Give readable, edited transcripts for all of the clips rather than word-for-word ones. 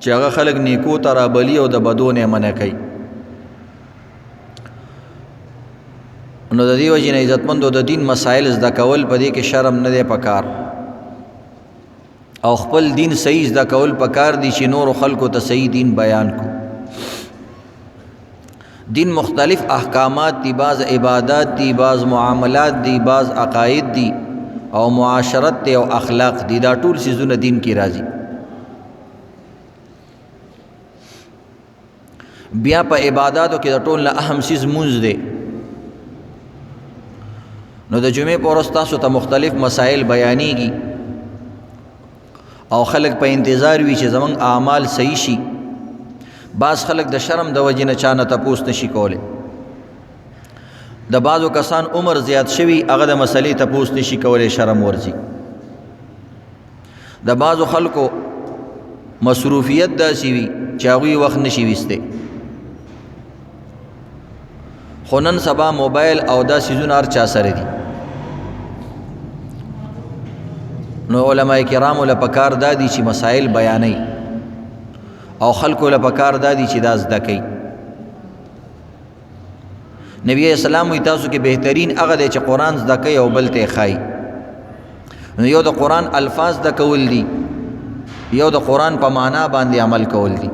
چې هغه خلک نیکو ته رابلي او د بدو نه منع کوي. نو د دې وجې نه عزتمندو د دین مسایل زده کول په دې کې شرم نه دی پکار، او خپل دین صحیح زده کول پکار دي چې نور خلکو ته صحیح دین بیان کو. دین مختلف احکامات دي، بعض عبادات دي، بعض معاملات دي، بعض عقاید دي او معاشرت دي او اخلاق دي. دا ټول سيزونه دین کې راځي. بیا په عباداتو کې د ټول نه اهم سیز مونږ دی. نو د جمعې په ورځ تاسو ته مختلف مسائل بیانېږي او خلک په انتظار وي چې زمونږ اعمال صحیح شي. بعض خلک د شرم د وجې نه چا نه تپوس نشي کولی. د بعضو کسان عمر زیات شوي، هغه د مسلې تپوس نشي کولی، شرم ورځي. د بعضو خلکو مصروفیت داسې وي چې هغوی وخت نشي ویستی. خو نن سبا موبایل او دا سیزونه هر چا سره دي. نو علماء کرامو له پکار دا دي چې مسائل بیانوي او خلکو له پکار دا دي چې دا زده کوي. نبی اسلام وی تاسو کې بهترین هغه دی چې قرآن زده کوي او بل ته ښایي. نو یو د قرآن الفاظ زده کول دي، یو د قرآن په معنا باندې عمل کول دي.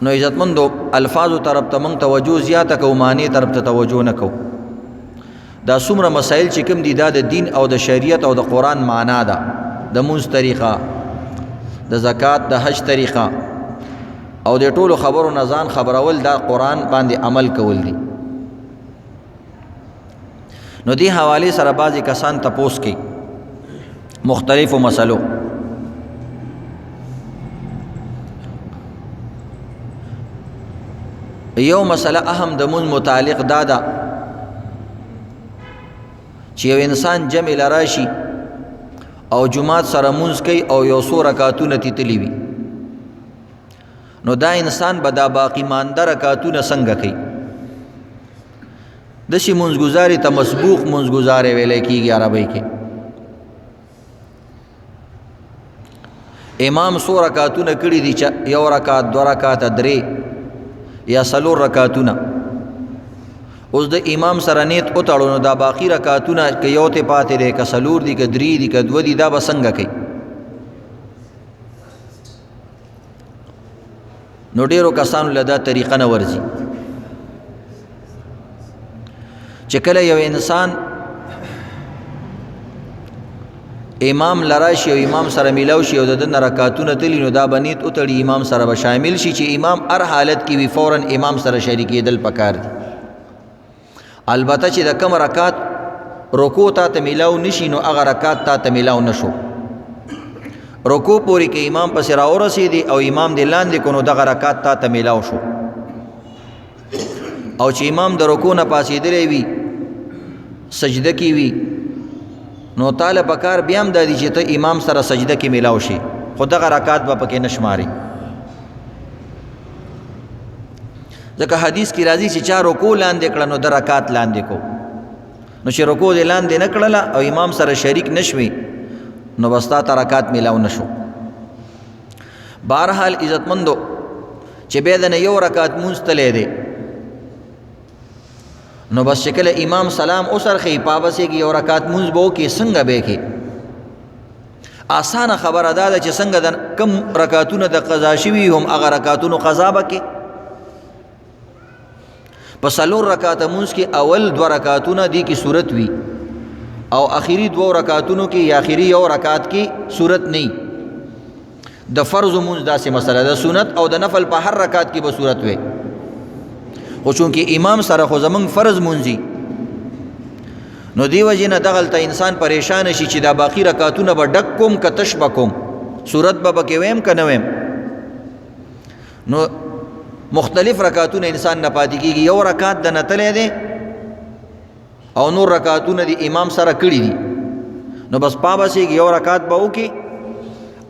نو عزتمندو الفاظو طرف ته موږ توجه زیاته کوو، معنی طرف ته توجه نه کوو. دا څومره مسائل چې کوم دي دا د دین او د شریعت او د قرآن معنا ده. د مونځ طریقه، د زکات، د حج طریقه او د ټولو خبرو نه ځان خبرول، دا قرآن باندې عمل کول دي. نو دې حوالې سره بعضې کسان تپوس کوي مختلفو مسلو. یو مسله اهم د مونځ متعلق دا ده چې یو انسان جمع لراشي او جماعت سره مونځ کوي او یو څو رکعتونه تیتلی وي، نو دا انسان به دا باقی مانده رکعتونه څنګه کوي؟ داسې مونځګزاري ته مسبوق مونځګزاري ویلی کېږي عربۍ کې. امام څو رکعتونه کړي دي چې یو رکعت، دو رکعته، درې یا څلور رکعتونه. اوس د امام سره نیت وتړو نو دا باقي رکعتونه که یو ته پاتې دی، که څلور دي، که درې دي، که دوه دي، دا به څنګه کوي؟ نو ډېرو کسانو له دا طریقه نه ورځي چې کله یو انسان امام لراشي او امام سره میلاو شي او د ده نه رکعتونه تلي، نو دا به نیت وتړي امام سره به شامل شي چې امام هر حالت کې وي فوراً امام سره شریکېدل پکار دي. البته چې د کم رکعت رکوع تا ته میلاو نشي نو هغه رکعت تا ته میلاو نشو. رکوع پورې کې امام پسې راورسېدي او امام دې لاندې کو نو دغه رکعت تا ته میلاو شو. او چې امام د رکوع نه پاسېدلی وي، سجده کې وي، نو تاله پکار بیا هم دا دي چې ته امام سره سجده کې میلاو شي، خو دغه رکعت به پکې نه شماري. ځکه حدیث کې راځي چې چا رکوع لاندې کړه نو د رکعت لاندې کو. نو چې رکوع دې لاندې نه کړله او امام سره شریک نشوي نو بس تا ته رکعت میلاو نشو. بهرحال عزتمندو چې بیا د نه یو رکعت مونځ تلی دی، نو بس چې کله امام سلام وڅرخي پابسې کې یو رکعت مونځ به وکړي، څنګه به یې کړي؟ آسانه خبره دا ده چې څنګه د کم رکعتونه د قضا شوي هم هغه رکعتونو قضا به کړي. په څلور رکعته مونځ کې اول دوه رکعتونه دي کې صورت وي او اخري دوه رکعتونو کې یا اخري یو رکعت کې صورت نه وي. د فرض مونځ داسې مسله ده، سنت او د نفل په هر رکعت کې به صورت وي. خو چونکې امام سره خو زمونږ فرض مونځي، نو دی وجې نه دغلته انسان پریشان شي چې دا باقي رکعتونه به ډک کوم که تش به کوم، صورت به پکې ویم که نه ویم. نو مختلف رکعتونه انسان نه پاتې کېږي. یو رکعت د نتلی دی او نور رکعتونه د امام سره کړي دي، نو بس پابسې کې یو رکعت به وکړي.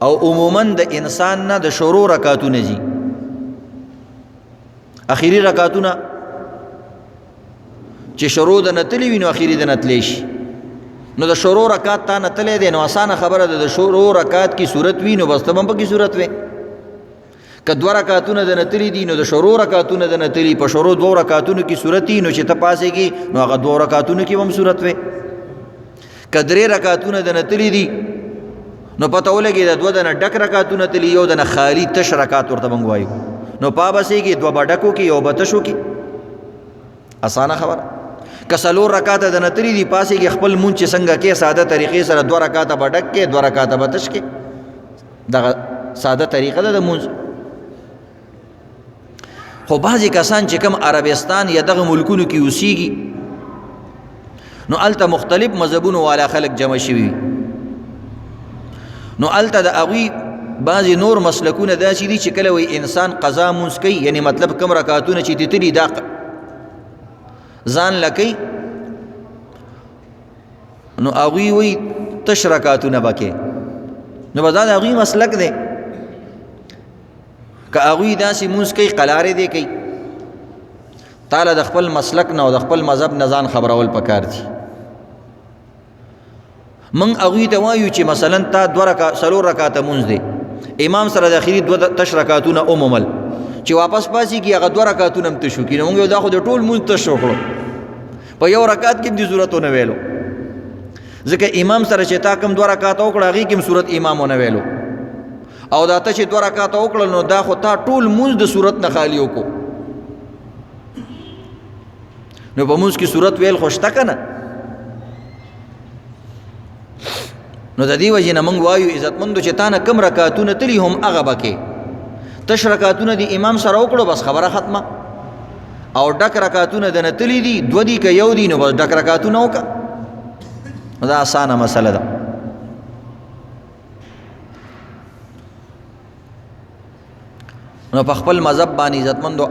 او عموما د انسان نه د شروع رکعتونه ځي، اخیری رکعتونه چې شروع د نتلی وي نو اخیری د نتلی شي. نو د شروع رکعت تا نه تللی دی نو اسانه خبره ده د شروع رکعت کی صورت وي نو بس ته هم پکې صورت وي که دوه رکعتونه د نه تلي دي نو د شروع رکعتونه د نه تلي په شروع دوه رکعتونو کې صورت وي نو چې ته پاسېږي نو هغه دوه رکعتونو کې هم صورت وي که درې رکعتونه د نه تلي دي نو پته ولګي د دوه د نه ډک رکعتونه تلي یو د نه خالي تش رکعت ورته موږ وایو نو پا بسېږي دوه به ډکو کې یو به تشو کې اسانه خبره که څلور رکعته د نه تلي دي پاسېږي خپل مونځ چې څنګه کې ساده طریقې سره دوه رکعته به ډک کې دوه رکعته به تش کې دغه ساده طریقه ده د مونځ خو بعضې کسان چې کوم عربستان یا دغه ملکونو کې اوسېږي نو هلته مختلف مذهبونو والا خلک جمع شوي نو هلته د هغوی بعضې نور مسلکونه داسې دي چې کله وایي انسان قضا مونځ کوي یعنی مطلب کوم رکعتونه چې دې تلي دا ځان له کوي نو هغوی وایي تش رکعتونه به کوي نو به دا د هغوی مسلک دی که هغوی داسې مونځ کوي قلارې دی کوي تاله د خپل مسلک نه او د خپل مذهب نه ځان خبرول پکار دي من هغوی ته وایو چې مثلا تا څلور رکعته مونځ دی امام سره د اخري دوه تش رکعتونه ومومل چې واپس پاسېږي هغه دوه رکعتونه هم تش وکړي نو موږ دا خو د ټول مونځ تش وکړو په یو رکعت کې هم دې صورت ونه ویلو ځکه امام سره چې تا کوم دوه رکعته وکړه هغې کې هم صورت امام ونه ویلو او دا ته چې دوه رکعته وکړل نو دا خو تا ټول مونځ د صورت نه خالي وکړو نو په مونځ کې صورت ویل خو شته که نه نو د دې وجې نه موږ وایو عزتمندو چې تا نه کوم رکعتونه تلي هم هغه به کې تش رکعتونه د امام سره وکړو بس خبره ختمه او ډک رکعتونه د نه تلي دي دوه دي که یو دي نو بس ډک رکعتونه وکړه دا اسانه مسله ده نو په خپل مذهب باندې عزتمندو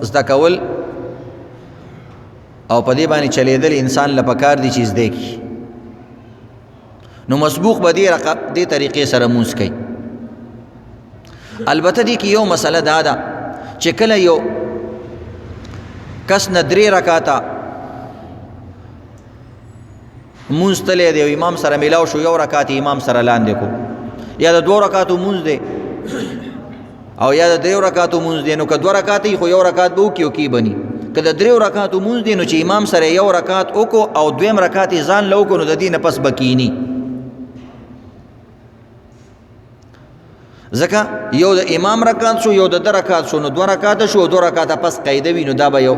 زده کول او په دې باندې چلیدل انسان له پکار دي چې زده کړي نو مسبوق به دې طریقې سره مونځ کوي البته دې کې یو مسله دا ده چې کله یو کس نه درې رکعاته مونځ تلی دی او امام سره میلاو شو یو رکعت امام سره لاندې کو یا د دوه رکعتو مونځ دی او یا د دریو رکعتو مونځ دی نو که دوه رکعت خو یو رکعت به وکړي او کې بني که د دریو رکعتو مونځ دی نو چې امام سره یو رکعت وکړو او دویم رکعت یې ځان له وکړو نو د دې نه پس به کیني ځکه یو د امام رکعت شو یو د ده رکعت شو نو دوه رکعته شو دوه رکعته پس قیده وي نو دا به یو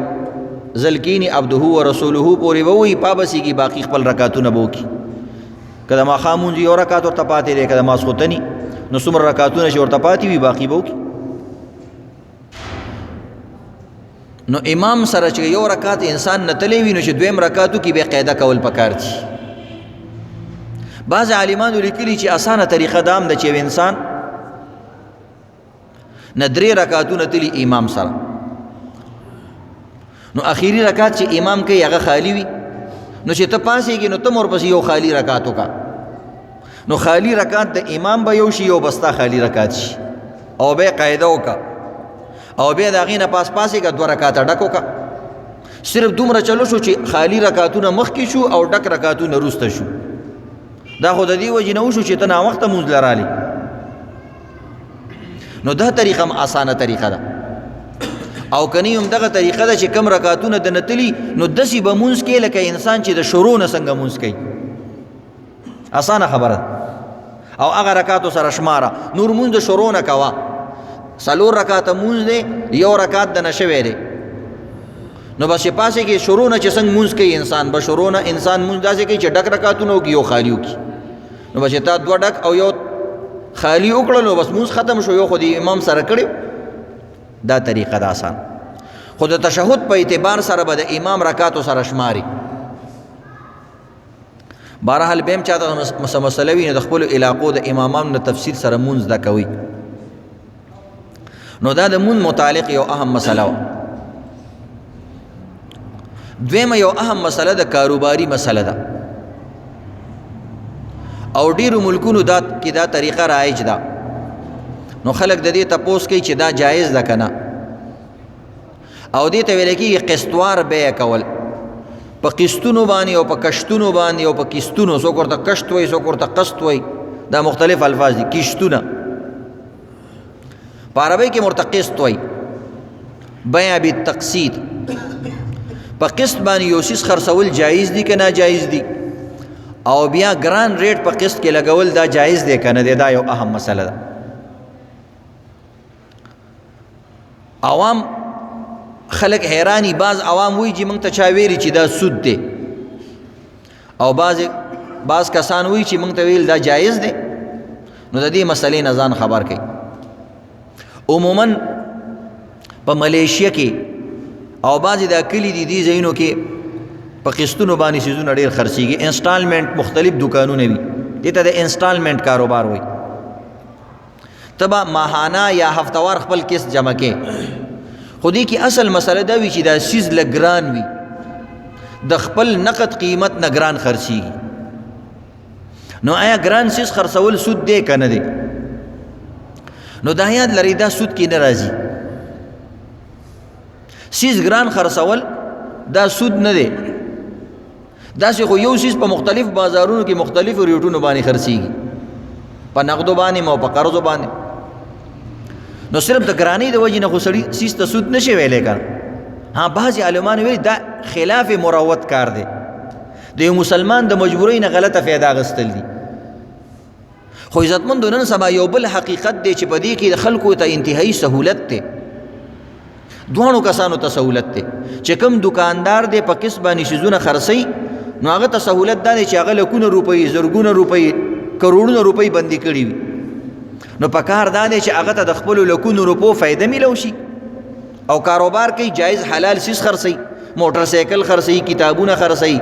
ځل کیني عبده و رسوله پورې به وایي پابسېږي باقي خپل رکعتونه به وکړي که د ماښام مونځ یو رکعت ورته پاتې دی که د ماسخوتني نو څومره رکعتونه چې ورته پاتې وي باقي به وکړي نو امام سره چې یو رکعت انسان نه تلی وي نو چې دویم رکعتو کې به قاعده کول پکار دي بعض عالمانو لیکلي چې اسانه طریقه دا هم ده چې یو انسان نه درې رکعتونه تلي امام سره نو اخیری رکعت چې امام کوي هغه خالی وي نو چې ته پاسېږي نو ته هم ورپسې یو خالی رکعت وکړه نو خالی رکعت د امام به یو شي یو بستا خالی رکعت شي او بیا قاعده وکړه او بیا د هغې نه پاسېږه دوه رکعته ډک وکړه صرف دومره چلو شو چې خالی رکعتونه مخکې شو او ډک رکعتونه وروسته شو دا خو د دې وجې نه وشو چې ته ناوخته مونځ لرالې نو دا طریقه هم اسانه طریقه ده او کنی هم دغه طریقه ده چې کم رکعتونه د نه تلي نو داسې به مونځ کوي لکه انسان چې د شروع نه څنګه مونځ کوي اسانه خبره او هغه رکعتو سره شماره نور مونځ د شروع نه کوه څلور رکعته مونځ دی یو رکعت د نه شوی دی نو بس چې پاسې کې شروع نه چې څنګه مونځ کوي انسان به شروع نه انسان مونځ داسې کوي چې ډک رکعتونه وکړي یو خالي وکړي نو بس چې تا دوه ډک او یو خالی وکړل نو بس مونځ ختم شو یو خو د امام سره کړی دا طریقه ده آسان خو د تشهد په اعتبار سره به د امام رکعتو سره شماري بهرحال بیا هم چاته مسله وي نو د خپلو علاقو د امامانو نه تفصیل سره مونځ زده کوي نو دا د مونځ متعلق یو اهم مسله وه دویمه یو اهم مسله د کاروباري مسله ده او ډیرو ملکونو کې دا طریقه رایج ده نو خلک د دې تپوس کوي چې دا جایز ده که نه او دې ته ویل کېږي قسطوار بیع کول په قسطونو باندې او په کشتونو باندې او په کستونو، څوک ورته کشت وایي څوک ورته قسط وایي، دا مختلف الفاظ دي. کشتونه په عربی کې ورته قسط وایي. بیع بالتقسیط، په قسط باندې یو څیز خرڅول جایز دي که ناجایز دي، او بیا ګران ریټ په قسط کې لګول دا جایز دی که نه دی، دا یو اهم مسله ده. عوام خلق حیرانی، بعض عوام وی چې موږ ته چا ویلي چې دا سود دی، او بعض کسان وی چې موږ ته ویل دا جایز دی. نو د دې مسلې نه ځان خبر کړئ. عموما په ملیشیا کې او بعضې دا کلي دي دې ځایونو کې په قسطونو باندې څیزونه ډېر خرڅېږي. انسټالمنټ مختلف دکانونه وي، دې ته د انسټالمنټ کاروبار وایي. ته به ماهانه یا هفتوار خپل قسط جمع کې، خو دې کې اصل مسله دا وي چې دا څیز لږ ګران وي، د خپل نقد قیمت نه ګران خرڅېږي. نو آیا ګران څیز خرڅول سود دی که نه دی؟ نو دا یاد لرئ دا سود کې نه راځي. څیز ګران خرڅول دا سود نه دی. داسې خو یو څیز په مختلف بازارونو کې مختلفو ریټونو باندې خرڅېږي، په نقدو باندې او په قرضو باندې. نو صرف د ګرانۍ د وجې نه خو سړي څیز ته سود نشي ویلی که نه. ها بعضې عالمان ویلي دا خلاف مروت کار دی، د یو مسلمان د مجبورۍ نه غلطه فایده اخیستل دي. خو عزتمندو نن سبا یو بل حقیقت دی چې په دې کې د خلکو ته انتهایی سهولت دی. دواړو کسانو ته سهولت دی. چې کوم دکاندار دی په قسط باندې شیزونه خرڅوي، نو هغه ته سهولت دا دی چې هغه لکونه روپۍ، زرګونه روپۍ، کروڑونه روپۍ بندي کړي وي. نو په کار دا دی چې هغه ته د خپلو لکونو روپو فایده میلو شي، او کاروبار کوي، جایز حلال څیز خرڅوي، موټر سایکل خرڅوي، کتابونه خرڅوي،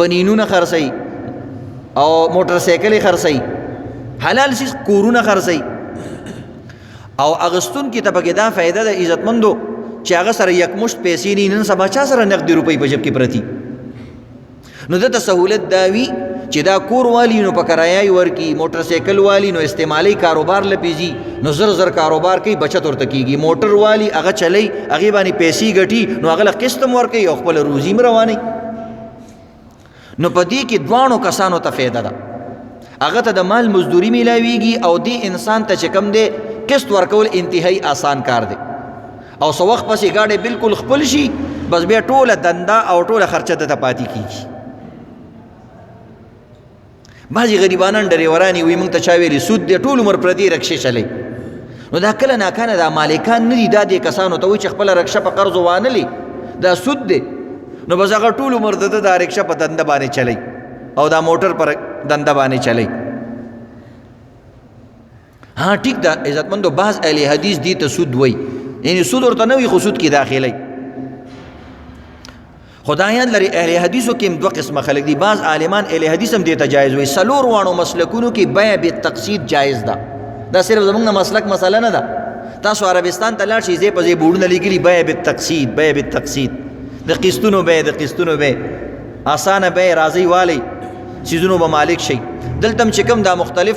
بنینونه خرڅوي او موټر سایکل خرڅوي، حلال څیز کورونه خرڅوي. او اغستون کې ته پکې دا فایده د عزتمندو چې هغه سره یکمشت پیسې نه، نن سبا چا سره نقدي روپۍ په جب کې پرتي. نو دته سهولت دا وي چې دا کور والی نو په کرایه ورکي، موټر سایکل والی نو استعمالي کاروبار لپیږي، نو زر زر کاروبار کوي، بچت ورته کیږي. موټر والی هغه چلی، هغې باندې پیسې ګټي، نو هغه له قسط هم ورکوي او خپله روزي هم روانوي. نو په دې کې دواړو کسانو ته فایده ده. هغه ته د مال مزدوري میلاویږي، او دې انسان ته چې کوم دی قسط ورکول انتهایی آسان کار دی. او څه وخت پسې ګاډی بالکل خپل شي، بس بیا ټوله دنده او ټوله خرچه دته پاتې کیږي. بعضې غریبانان ډریوران وي موږ ته چا ویلي سود دی، ټول عمر پردي رکشې چلی. نو دا کله ناکله دا مالکان نه دي، دا دې کسانو ته وایي چې خپله رکشه په قرضو وانلي، دا سود دی. نو بس هغه ټول عمر د ده دا رکشه په دنده باندې چلی او دا موټر پر دنده باندې چلی. ها ټیک ده عزتمندو، بعض اهل حدیث دې ته سود وایي، یعنی سود ورته نه وي خو سود کې داخلی. خدایان لري اهل حدیثو کې هم دوه قسمه خلک دي. بعض عالمان اهل حدیث هم دې ته جایز وایي. څلور واړو مسلکونو کې بیع بالتقسیط جایز ده. دا صرف زمونږ د مسلک مسله نه ده. تاسو عربستان ته لاړ شئ، ځای په ځای بورډونه لیکلي بیع بالتقسیط، بیع بالتقسیط، د قسطونو بیع، د قسطونو بیع، اسانه بیع، راضي والی څیزونو به مالک شي. دلته هم چې کوم دا مختلف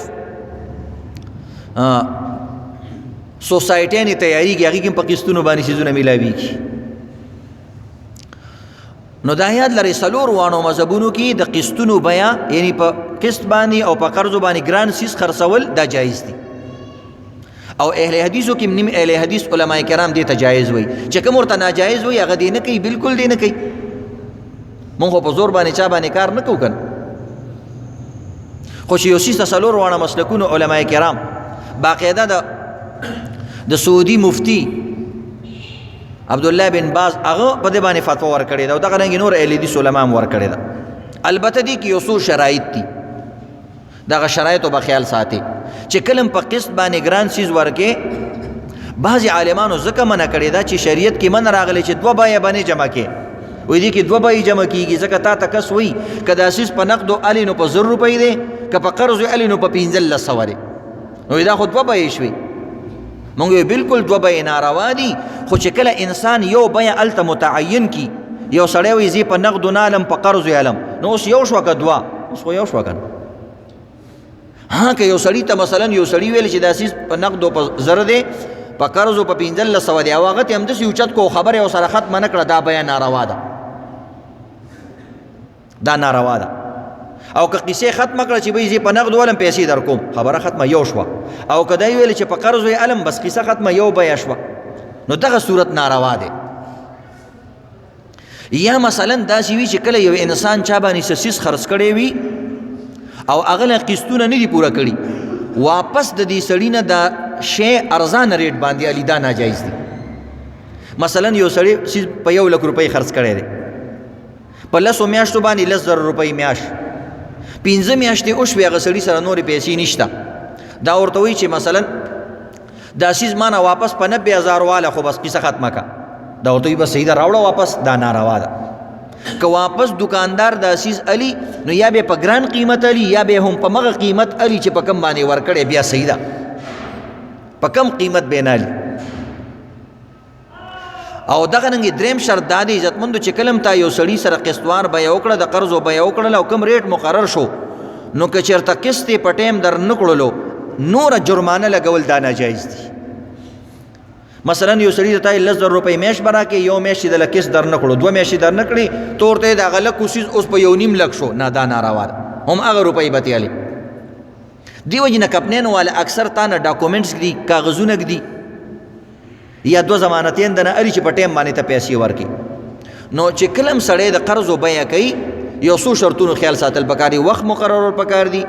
سوسایټیانې تیاریږي، هغې کې هم په قسطونو باندې څیزونه میلاویږي. نو دا یاد لرئ څلور واړو مذهبونو کې د قسطونو بیع، یعنی په قسط باندې او په قرضو باندې ګران څیز خرڅول دا جایز دي. او اهل حدیثو کې نیم اهل حدیث علماء کرام دې ته جایز وایي. چې کوم ورته ناجایز وایي هغه دې نه کوي، بالکل دې نه کوي. مونږ خو په زور باندې چا باندې کار نه کوو که نه. خو چې یو څیز ته څلور واړه مسلکونو علماء کرام باقاعده د سعودي مفتی عبدالله بن باز هغه په دې باندې فتوا ورکړې ده، او دغه رنګې نور اهل حدیث علما هم ورکړې ده. البته دې کې یو څو شرایط دي، دغه شرایطو به خیال ساتي. چې کله په قسط باندې ګران څیز ورکې، بعضې عالمانو ځکه منع کړې ده چې شریعت کې منع راغلی چې دوه بیې باندې جمع کې، وایي دې کې دوه بیې جمع کېږي. ځکه تا ته کس وایي که دا څیز په نقدو الي نو په 1000 روپۍ دی، که په قرضو الي نو په 1500 دی. نو دا خو دوه بیې شوي. مونږ وی بالکل دوه بیې ناروا دي. خو چې کله انسان یو بیه هلته متعین کی، یو سړی وایي زه په نقدو نه الم په قرضو یې الم، نو اوس یو شوه که دوه؟ اوس خو یو شوه که نه. ها که یو سړي ته مثلا یو سړي ویل چې دا څیز په نقدو په 1000 دی، په قرضو په 1500 دی، او هغه ته همداسې اوچت کو خبره یې ورسره ختمه نه کړه، دا بیه ناروا ده. دا ناروا ده. او که قصه ختمه کړه چې به زه په نقد ولم پیسې در کوم، خبره ختمه یو شوه. او که دا ویل چې په قرض وی علم بس قصه ختمه یو بیا شوه، نو دغه صورت ناروا ده. یا مثلا داسې وي چې کله یو انسان چا باندې څه څیز خرڅ کړی وي او هغه له قسطونه نه دي پوره کړي، واپس د دې سړي نه دا شی ارزانه ریټ باندې علي، دا ناجایز دي. مثلا یو سړی څیز په 1 لک روپۍ خرڅ کړی دی، په 10 میاشتو باندې 10,000 روپۍ میاشت، 15 میاشتې وشوې هغه سړي سره نورې پیسې نشته. دا ورته وایي چې مثلا دا څیز ما نه واپس په 90,000 واله، خو بس قصه ختمه کا. دا ورته وایي بس صحیح ده راوړه واپس، دا ناروا ده. که واپس دکاندار دا څیز علي نو یا به په ګران قیمت علي یا به هم په مغه قیمت علي چې په کم باندې ورکړی، بیا صحیح ده، په کم قیمت به نه علي. او دغه رنګ دریم شرط دا دی عزتمندو چې کلم تا یو سړي سره قسطوار بیه وکړه، د قرض بیه وکړله او کم ریټ مقرر شو، نو که چېرته قسط یې په ټایم در نه کړلو نوره جرمانه لګول دا ناجایز دي. مثلا یو سړي ته 10,000 روپۍ میاشت به راکړي، یو میاشت د قسط در نه کړو، 2 میاشتې در نه کړي، تو ورته د هغه لکو څیز اوس په 1.5 لک شو، نه دا ناروا ده، هم هغه روپۍ به تیالي. دې وجې نه کپنین والا اکثر تا نه ډاکومنټس ږدي، کاغذونه ږدي، یا 2 ضمانتین دنه اړي چې په ټایم باندې ته پیسې ورکړي. نو چې کلم سړی د قرض بیه کوي، یو څو شرطونو خیال ساتل پکار دي. وخت مقررول پکار دي،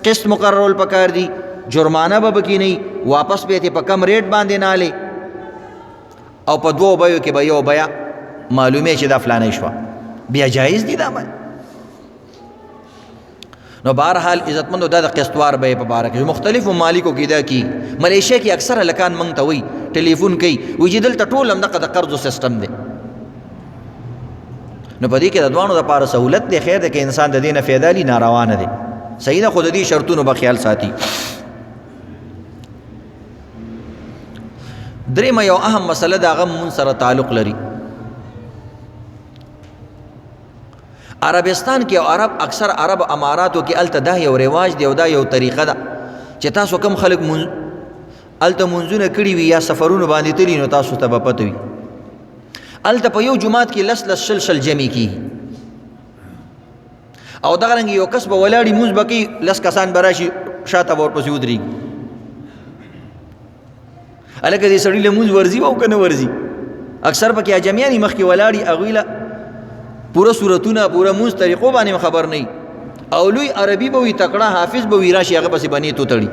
قسط مقررول پکار دي، جرمانه به پکې نه، واپس به یې په کم ریټ باندې نه علي، او په 2 بیو کې به یو بیا معلومه چې دا فلانه شوه، بیا جایز دي دا باندې. نو بهرحال عزتمندو دا د قسطوار بیې په باره کې مختلفو ممالکو کې دا کی. ملیشیا کې اکثر هلکان موږ ته وایي، ټلیفون کوي، وایي چې دلته ټول همدغه د قرضو سیسټم دی. نو په دې کې د دواړو دپاره سهولت دی، خیر دی که انسان د دې نه فایده لي، ناروا نه دی، صحیح ده، خو د دې شرطونو به خیال ساتي. درېمه یو اهم مسله د هغه مونځ سره تعلق لري. عربستان کې او عرب اکثر عرب اماراتو کې الته دا یو رواج دی او دا یو طریقه ده چې تاسو کم خلک الته منځونه کړي وي یا سفرونه باندې تللی، نو تاسو ته به پته وي الته په یو جماعت کې 10 شل جمع کېږي، او دغه رنګ یو کس به ولاړي مونځ به کوي، 10 کسان به راشي شاته به ورپسې ودرېږي. هلکه دې سړي له مونځ ورځي او که نه ورځي، اکثر پکې اجمیانې مخکې ولاړي، هغوی له پوره صورتونه پوره مونځ طریقو باندې خبر نه، او لوی عربي به وي، تکړه حافظ به وي، راشي هغه پسې به نیت وتړي.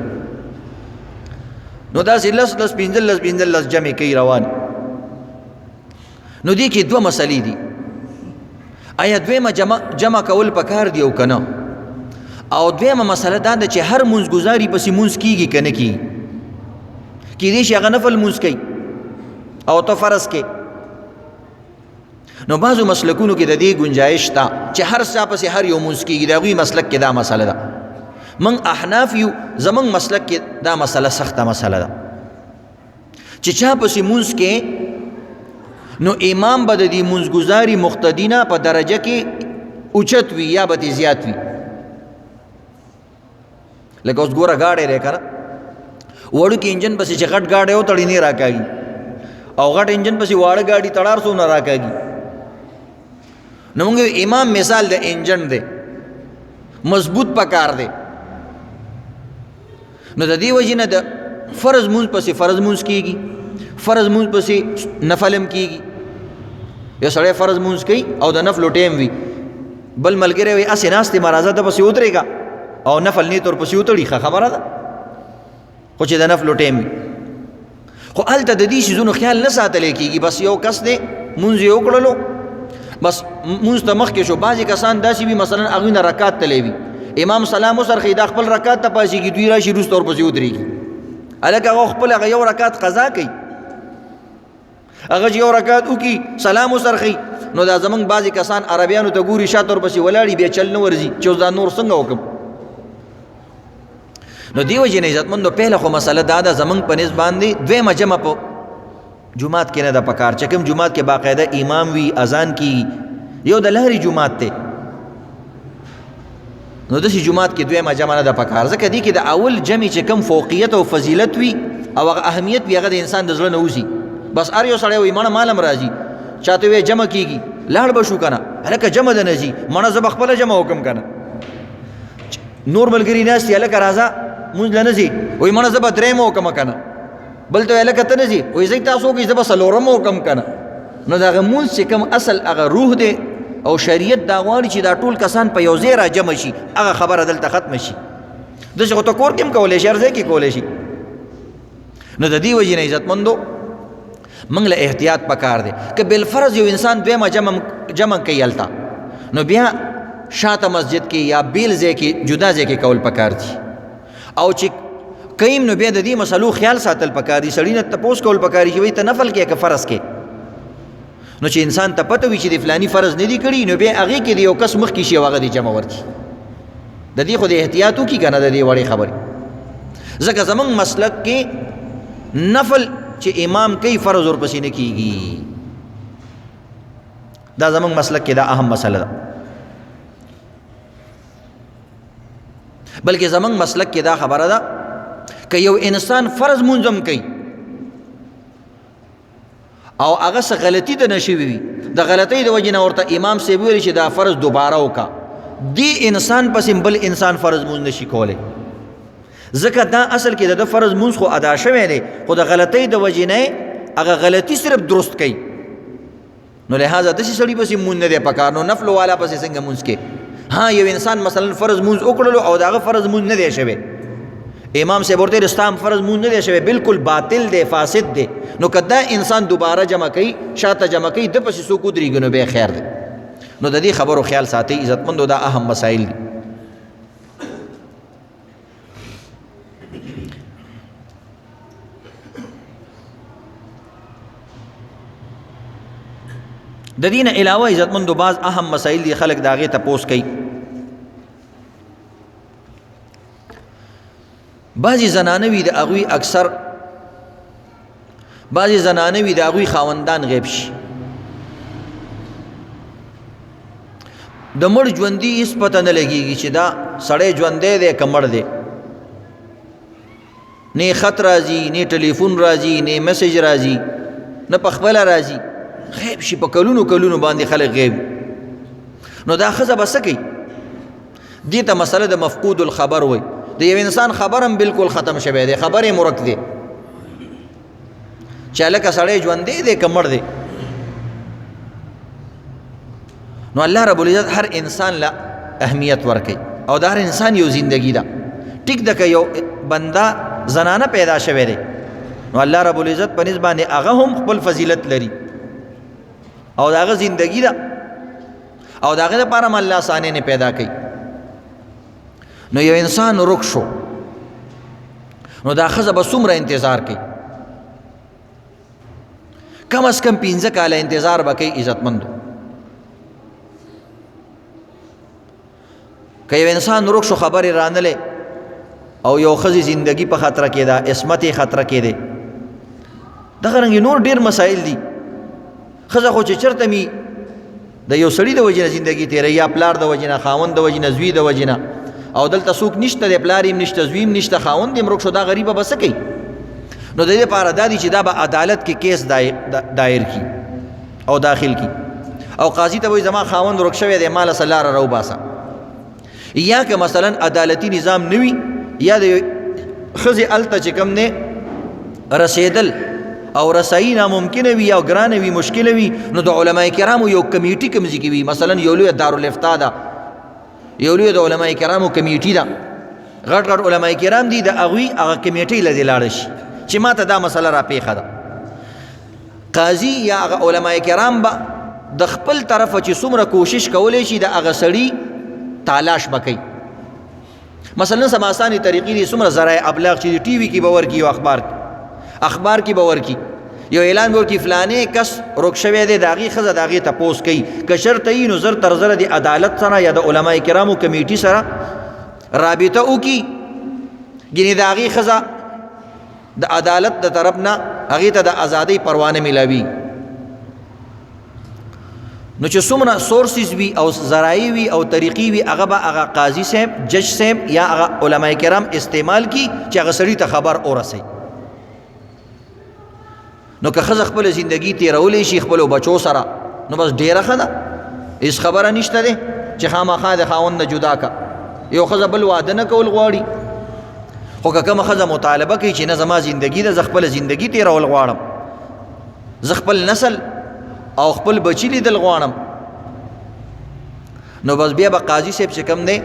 نو داسې 10 جمع کوي روان. نو دې کې 2 مسلې دي، آیا دویمه جمع کول پکار دی او که نه؟ او دویمه مسله دا ده چې هر مونځګزاري پسې مونځ کېږي که نه کېږي؟ کېدای شي هغه نفل مونځ کوي او ته فرض کې. نو بعضو مسلکونو کې د دې گنجایش شته چې هر چا پسې هر یو مونځ کېږي، د هغوی مسلک کې دا مسله ده. من احناف یو، زمونږ مسلک کې دا مسله سخته مسله ده چې چا پسې مونځ کې نو امام به د دې مونځګزاري مقتدینه په درجه کې اوچت وي یا به زیات وي. لکه اوس ګوره ګاډی دی که نه، وړوکي انجن پسې چې غټ ګاډی وتړي نه راکاږي، او غټ انجن پسې واړه ګاډي تړار سو نه راکاږي. نو موږ امام مثال د انجن دی، مضبوط پکار دی. نو د دې وجې نه د فرض مونځ پسې فرض مونځ کېږي، فرض مونځ پسې نفل هم کېږي. یو سړی فرض مونځ کوي او د نفلو ټیم وي، بل ملګری وي اسې ناستې مرازه ده پسې ودرېږه او نفل نیت ورپسې وتړي، ښه خبره ده، خو چې د نفلو ټیم وي. خو هلته د دې شیزونو خیال نه ساتلی کېږي، بس یو کس دی مونځ یې وکړلو، بس مونځ ته مخکې شو. بعضې کسان داسې وي مثلا هغوی نه رکات تلی وي، امام سلام وسرخي، دا خپل رکات ته پاسېږي، دوی راشي وروسته ورپسې ودرېږي. هلکه هغه خپل هغه یو رکات قضا کوي، هغه چې یو رکات وکړي سلام وسرخي، نو دا زمونږ بعضې کسان عربیانو ته ګوري شاته ورپسې ولاړي، بیا چل نه ورځي چې اوس دا نور څنګه وکړم. نو دی وجې نه عزتمندو پهله خو مسله دا ده زمونږ په نسب باندې دویمه جمع په جماعت کې نه ده پکار، چې کوم جماعت کې باقاعده امام وي، اذان کېږي، یو د لهرې جماعت دی، نو داسې جماعت کې دویمه جمع نه ده پکار، ځکه دې کې د اول جمع چې کوم فوقیت او فضیلت وي او هغه اهمیت وي، هغه د انسان د زړه نه وځي. بس هر یو سړی وایي مړه مالم راځي، چاته وایي جمع کېږي، لاړ به شو کنه هلکه جمع د نجی مړه زه به خپله جمع وکم کنه نور ملګري ناست دي هلکه راځه مونځ له نه ځي وایي مړه زه به درېیمه وکمه کنه بل ته هلکه ته نه ځي وایي زه تاسو وکړئ زه به څلورمه وکم کنه نو د هغه مونځ چې کوم اصل هغه روح دی او شریعت دا غواړي چې دا ټول کسان په یو ځای را جمع شي هغه خبره دلته ختمه شي داسې خو ته کور کې هم کولی شي هر ځای کې کولی شي نو د دې وجې نه عزتمندو موږ له احتیاط پکار دی که بالفرض یو انسان دویمه جمع کوي هلته نو بیا شاته مسجد کې یا بیل ځای کې جدا ځای کې کول پکار دي او چې کیم نو بیا د دې مسلو خیال ساتل پکار دي سړي نه تپوس کول پکار دي چې وایي ته نفل کې که فرض کې نو چې انسان ته پته وي چې د فلاني فرض نه دي کړي نو بیا هغې کې د یو کس مخکې شي او هغه د جمع ورکړي د دې خو د احتیاط وکړي که نه د دې وړې خبرې ځکه زموږ مسلک کې نفل چې امام کوي فرض ورپسې نه کېږي دا زموږ مسلک کې دا اهم مسله ده بلکې زموږ مسلک کې دا خبره ده که یو انسان فرض مونځ هم کوي او هغه څه غلطي ته نه شوي وي د غلطۍ د وجې نه ورته امام صاحب ویلي چې دا فرض دوباره وکړه دې انسان پسې بل انسان فرض مونځ نشي کولی ځکه دا اصل کې د فرض مونځ خو ادا شوی دی خو د غلطۍ د وجې نه هغه غلطي صرف درست کوي نو لہذا داسې سړي پسې مونځ نه دی پکار نو نفل والا پسې څنګه مونځ کې ها یو انسان مثلا فرض مونځ وکړلو او د هغه فرض مونځ نه دی شوی امام صاحب ورته ویل ستا هم فرض مونځ نه دی شوی بالکل باطل دی فاسد دی نو که دا انسان دوباره جمع کوي شاته جمع کوي ده پسې څوک ودرېږي نو بیا خیر دی نو د دې خبرو خیال ساتئ عزتمندو دا اهم مسایل دي د دې نه علاوه عزتمندو بعض اهم مسایل دي خلک د هغې تپوس کوي بعضې زنانه وي د هغوی اکثر بعضې زنانه وي د هغوی خاوندان غیب شي د مړ ژوندي هېڅ پته نه لګېږي چې دا سړی ژوندی دی که مړ دی نه خط راځي نه ټلیفون راځي نه میسج راځي نه پخپله راځي غیب شي په کلونو کلونو باندې خلک غیب نو دا ښځه به څه کوي دې ته مسله د مفقود الخبر وایي د یو انسان خبر هم بالکل ختم شوی دی خبر یې مرک دی چې هلکه سړی ژوندی دی که مړ دی نو الله رب العزت هر انسان له اهمیت ورکوي او د هر انسان یو زندگی ده ټیک ده که یو بنده زنانه پیدا شوی دی نو الله رب العزت په نسبت باندې هغه هم خپل فضیلت لري او د هغه زندگی ده او د هغې دپاره هم الله ثانیې نه پیدا کوي نو یو انسان رک شو نو دا ښځه به څومره انتظار کوي کم از کم 15 کاله انتظار به کوي عزتمندو که یو انسان رک شو خبرې رانلې او یو ښځې زندگی په خطره کې ده عصمت یې خطره کې دی دغه رنګې نور ډېر مسایل دي ښځه خو چې چېرته مي د یو سړي د وجې نه زندګي تېروي یا پلار د وجې نه خاوند د وجې نه زوی د وجې نه او دلته څوک نشته دی پلار یې نشته زوی هم نشته خاوند یې ورک شو دا غریبه به څه کوي نو د دې لپاره دا دي چې دا به عدالت کې کیس دایر کی او داخل کی او قاضي ته وایي زما خاوند ورک شوی دی ماله څه لاره راوباسه یا که مثلا عدالتي نظام نه وي یا د ښځې هلته چې کوم دی رسېدل او رسایي ناممکنه وي او ګرانه وي مشکله وي نو د علما کرامو یو کمیټي کوم ځای کې وي مثلا یو لویه دارالافتا ده یو لویه د علما کرامو کمیټي ده غټ غټ علما کرام دي د هغوی هغه کمیټۍ له دې لاړه شي چې ما ته دا مسله را پیښه ده قاضي یا هغه علما کرام به د خپل طرفه چې څومره کوشش کولی شي د هغه سړي تالاش به کوي مثلا سم آسانې طریقې دي څومره ذرایع ابلاغ چې ټي وي کې به ورکړي یو اخبار کې به ورکړي یو اعلان به ورکړي فلانې کس رک شوی دی د هغې ښځه د هغې تپوس کوي که شرطه وي نو زر تر زره د عدالت سره یا د علما کرامو کمیټي سره رابطه وکړي ګینې د هغې ښځه د عدالت د طرف نه هغې ته د ازادۍ پروانه میلاوي نو چې څومره سورسز وي او ذرایع وي او طریقې وي هغه به هغه قاضي صاحب جج صاحب یا هغه علما کرام استعمال کړي چې هغه سړي ته خبر ورسوي نو که ښځه خپله زندګي تېرولی شي خپلو بچو سره نو بس ډیره ښه ده، هیڅ خبره نشته دی چې خامخا د خاوند نه جدا کا. یو ښځه بل واده نه کول غواړي، خو که کومه ښځه مطالبه کوي چې نه زما زندګي ده، زه خپله زندګي تېرول غواړم، زه خپل نسل او خپل بچي لیدل غواړم، نو بس بیا به قاضي صاحب چې کوم دی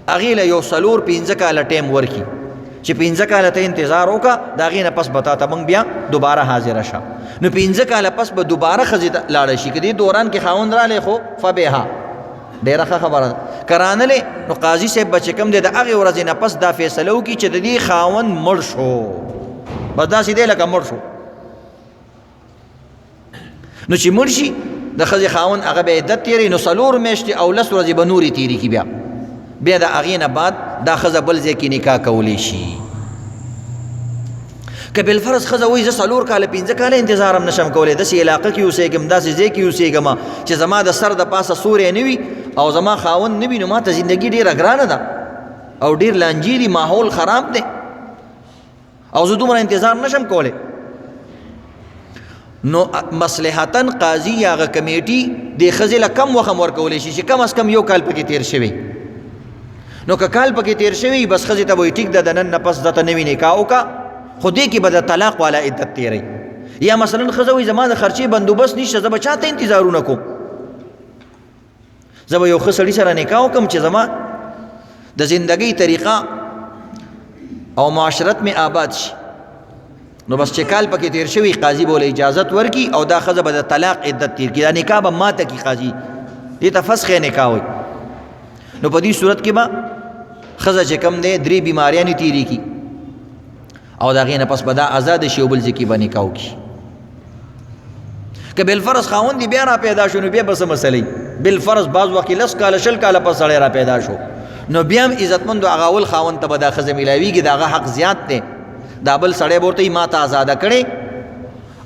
هغې له یو 4-5 کاله ټایم ورکړي چې 5 کاله ته انتظار وکړه، د هغې نه پس به تا ته موږ بیا دوباره حاضره شه. نو 5 کاله پس به دوباره ښځې ته لاړه شي. که دې دوران کې خاوند رالی خو فبها ډېره ښه خبره ده. که رانلی نو قاضي صاحب به چې کوم دی د هغې ورځې نه پس دا فیصله وکړي چې د دې خاوند مړ شو، بس داسې دی لکه مړ شو. نو چې مړ شي د ښځې خاوند هغه به عدت تېروي، نو 4 میاشتې او 10 ورځې به نورې تېرې کړي. بیا د هغې نه بعد دا ښځه بل ځای کې نکاح کولی شي. که بالفرض ښځه وایي زه 4 کاله 5 کاله انتظار هم نشم کولی، داسې علاقه کې اوسېږم، داسې ځای کې اوسېږم چې زما د سر د پاسه سوری نه وي او زما خاوند نه وي، نو ما ته زندګي ډېره ګرانه ده او ډېر لانجې دي، ماحول خراب دی او زه دومره انتظار نشم کولی. نو مصلحتاً قاضي یا هغه کمیټي د ښځې له کم وخت ورکولی شي چې کم از کم 1 کال پکې تېر شوی. نو که کال پکې تېر شوی بس ښځې ته وایي ټیک ده، د نن نه پس دته نوي نکاح وکړه، خو دې کې به د طلاق والا عدت تېروي. یا مثلا ښځه وایي زما د خرچې بندوبست نشته، زه به چا ته انتظارونه کوم، زه به یو ښه سړي سره نکاح وکړم چې زما د زندګۍ طریقه او معاشرت مې آباد شي. نو بس چې کال پکې تېر شوي قاضي به له اجازت ورکړي او دا ښځه به د طلاق عدت تېر کړي، دا نکاح به ماته کړي قاضي، دې ته فسخ نکاح وایي. نو په دې صورت کې به ښځه چې کوم دی 3 بیماریانې تېرې کړي او د هغې نه پس به دا آزاده شي او بل ځای کې به نکاح وکړي. که بالفرض خاوند بیا را پیدا شو نو بیا به څه مسلې، بالفرض بعض وخت کې 10 کاله 20 کاله پس سړی را پیدا شو، نو بیا هم عزتمندو هغه اول خاوند ته به دا ښځه میلاویږي، د هغه حق زیات دی. دا بل سړی به ورته وایي ما ته آزاده کړې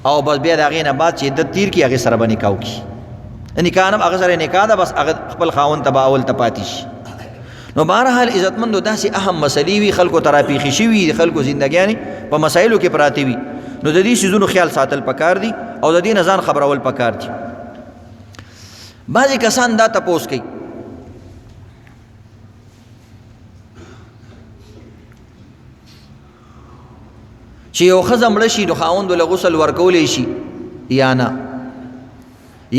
او بس بیا د هغې نه بعد چې عدت تېر کړي هغې سره به نکاح وکړي. نکاح هم هغه سره نکاح ده، بس هغه خپل خاوند ته به اول ته پاتې شي. نو بهرحال عزتمندو داسې اهم مسلې وي خلکو ته راپېښې شوي، د خلکو زندګیانې په مسایلو کې پراته وي، نو د دې څیزونو خیال ساتل پکار دي او د دې نه ځان خبرول پکار دي. بعضې کسان دا تپوس کوي چې یو ښځه مړه شي نو خاوند له غسل ورکولی شي یا نه،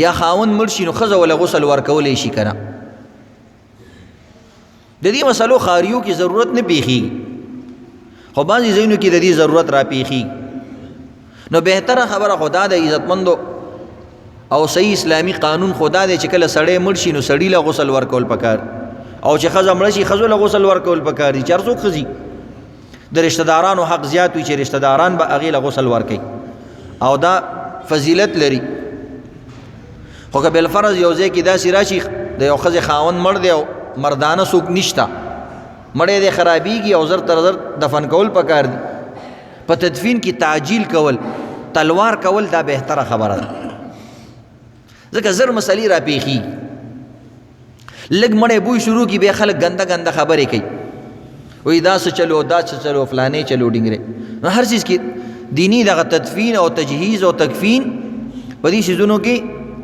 یا خاوند مړ شي نو ښځه له غسل ورکولی شي که نه. د دې مسلو خاریو کې ضرورت نه پیښیږي، خو بعضې ځایونو کې د دې ضرورت را پیښیږي. نو بهتره خبره خدا د عزتمندو او صحیح اسلامي قانون خدا دی چې کله سړی مړ شي نو سړي له غسل ورکول پکار، او چې ښځه مړه شي ښځو له غسل ورکول پکار دي. چې هر څوک ښځي د رشته دارانو حق زیات وي چې رشته داران به هغې له غسل ورکوي او دا فضیلت لري. خو که بالفرض یو ځای کې داسې راشي د یو ښځې خاوند مړ دی او مردانه څوک نشته، مړی دی خرابېږي او زر تر زر دفن کول پکار دي. په تدفین کې تعجیل کول، تلوار کول دا بهتره خبره ده، ځکه زر مسلې را پیښیږي. لږ مړی بوی شروع کړي بیا خلک ګنده ګنده خبرې کوي، وایي دا څه چلو دا څه چلو فلانې چلو ډینګرې. نو هر څیز کې دینی دغه تدفین او تجهیز او تکفین په دې څیزونو کې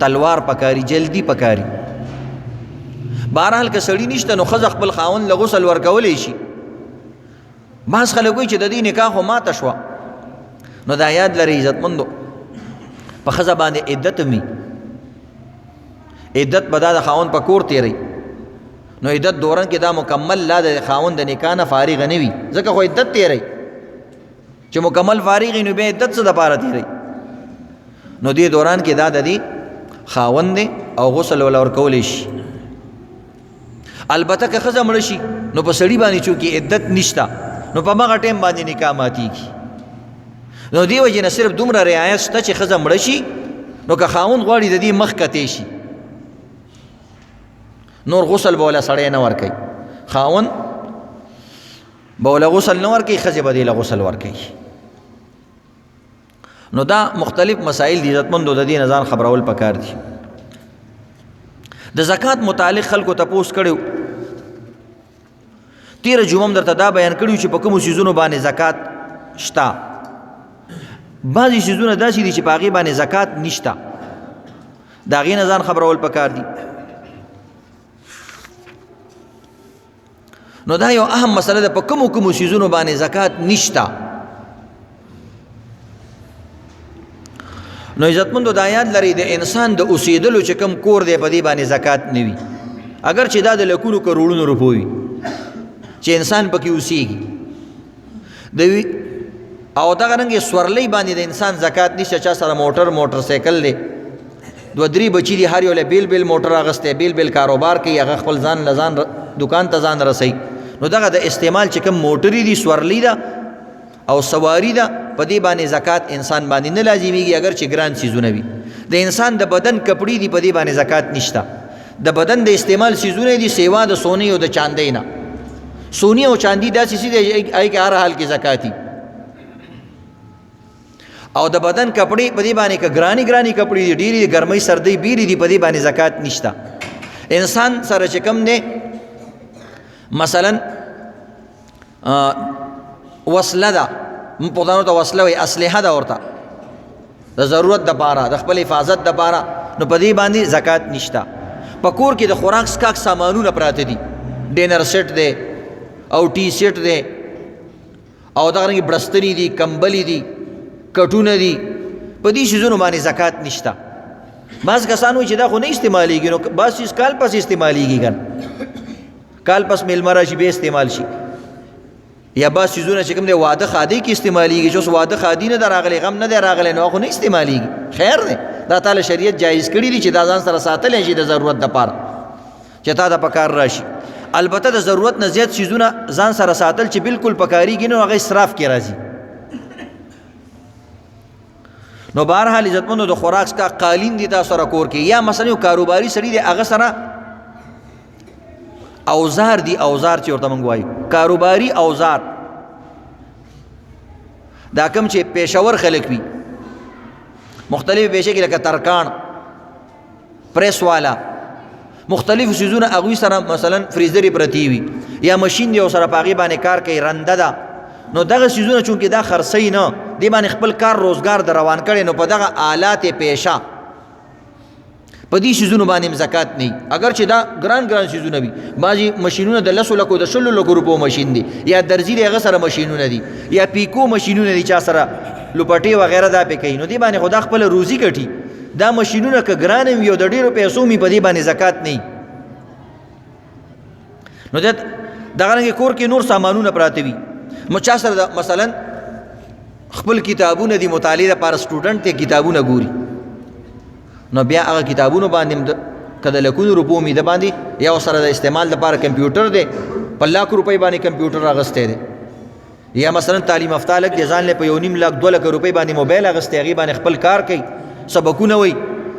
تلوار پکاري، جلدی پکاري. بهرحال که سړي نشته نو ښځه خپل خاوند له غسل ورکولی شي. بعض خلک وایي چې د دې نکاح خو ماته شوه، نو دا یاد لرئ عزتمندو په ښځه باندې عدت هم وي، عدت به دا د خاوند په کور تېروي. نو عدت دوران کې دا مکمل لا د خاوند د نکاح نه فارغه نه وي، ځکه خو عدت تېروي چې مکمل فارغ وي نو بیا عدت څه دپاره تېروي. نو دې دوران کې دا د دې خاوند دی او غسل ولا ورکولی شي. البته که ښځه مړه شي نو په سړي باندې چونکې عدت نشته نو په هغه ټایم باندې نکاح ماتېږي. نو دې وجې نه صرف دومره رعایت شته چې ښځه مړه شي نو که خاوند غواړي د دې مخ کتی شي نور غسل به وله سړی نه ورکوي، خاوند به وله غسل نه ورکوي، ښځې به دې له غسل ورکوي. نو دا مختلف مسائل دي عزتمندو، د دې نه ځان خبرول پکار دي. د زکات متعلق خلکو تپوس کړی، تیره جمعه هم درته دا بیان کړي چې په کومو څیزونو باندې زکات شته. بعضې څیزونه داسې دي چې په هغې باندې زکات نشته، د هغې نه ځان خبرول پکار دي. نو دا یو اهم مسله ده، په کومو کومو څیزونو باندې زکات نشته. نو عزتمندو دا یاد لرئ د انسان د اوسېدلو چې کوم کور دی په دې باندې زکات نه وي، اگر چې دا د لکونو کروڑونو روپو وي چې انسان پکې اوسېږي او دغه رنګې سورلۍ باندې د انسان زکات نشته. چا سره موټر سایکل دی، 2-3 بچي دي، هر یو له بیل بیل موټر اغستی، بیل بیل کاروبار کوي، هغه خپل ځان لزان دکان ته ځان رسوي. نو دغه د استعمال چې کوم موټرې دي، سورلۍ ده او سواری ده، په دې باندې زکات انسان باندې نه لازمیږي اگر چې ګران څیزونه وي. د انسان د بدن کپړې دي، په دې باندې زکات نشته. د بدن د استعمال څیزونه دي سیوا د سونی او د چاندۍ نه. سونی او چاندي داسې څه دي هغې کې هر حال کې زکات دي. او د بدن کپړې په دې باندې که ګرانې کپړې دي، ډېرې ګرمۍ سردۍ بیرې دي، په دې باندې زکات نشته. انسان سره چې کوم دی مثلا وسله ده، پښتانو ته وسله وایي، اسلحه ده ورته د ضرورت دپاره، د خپل حفاظت دپاره، نو په دې باندې زکات نشته. په کور کې د خوراک څښاک سامانونه پراته دي، ډینر سیټ دی او ټي سیټ دی او دغرنګې بړستنې دي، کمبلې دي، کټونه دي، په دې شیزونو باندې زکات نشته. بعض کسان وایي چې دا خو نه استعمالیږي، نو بعض چیز کال پس استعمالیږي، ګن کال پس میلمه راشي بیا استعمال شي. یا بعض چیزونه چې کوم دی واده خادۍ کې استعمالیږي، چې اوس واده خادي نه ده راغلی، غم نه دی راغلی، نو خو نه استعمالیږي. خیر دی، دا تعالی شریعت جایز کړي دي چې دا ځان سره ساتلی شي د ضرورت دپاره چې تا ته پکار راشي. البته د ضرورت نه زیات چیزونه ځان سره ساتل چې بالکل پکارېږي نه، هغه اسراف کې راځي. نو بهرحال عزتمندو د خوراک څښاک قالین دي تاسو سره کور کې، یا مثلا یو کاروباري سړي دی هغه سره اوزار دي، اوزار چې ورته موږ وایو کاروباري اوزار، دا کوم چې پېښور خلک وي مختلف پیشې کې، لکه ترکاڼ، پریس والا، مختلف چیزونه هغوی سره مثلا فریزرې پرتې وي، یا مشین دی او سره په هغې باندې کار کوي، رنده ده. نو دغه چیزونه چونکې دا خرڅوي نه، دې باندې خپل کار روزګار د روان کړی، نو په دغه آلات پیشه په دې چیزونو باندې هم زکات نه وي، اگر چې دا ګران چیزونه وي. بعضې مشینونه د 10 لکو د 20 لکو روپو مشین دي، یا درزي دی هغه سره مشینونه دي، یا پیکو مشینونه دي چا سره لوپټې وغیره دا پې کوي، نو دې باندې خو دا خپله روزي ګټي. دا مشینونه که ګران وي او د ډېرو پیسو وي، په دې باندې زکات نه وي. نو دغه رنګې کور کې نور سامانونه پراته وي، چا سره مثلا خپل کتابونه دي، مطالعې لپاره سټوډنټ ته کتابونه ګوري، نو بیا هغه کتابونو باندې که د لکونو روپو مې د باندې، یا سره د استعمال لپاره کمپیوټر دی، په لاکو روپۍ باندې کمپیوټر اغستی دی، یا مثلا تعلیم یافته هلک دی ځان له په 1.5 لاک 2 لکه روپۍ باندې موبایل اغستی، هغې باندې خپل کار کوي، سبقونه وایي.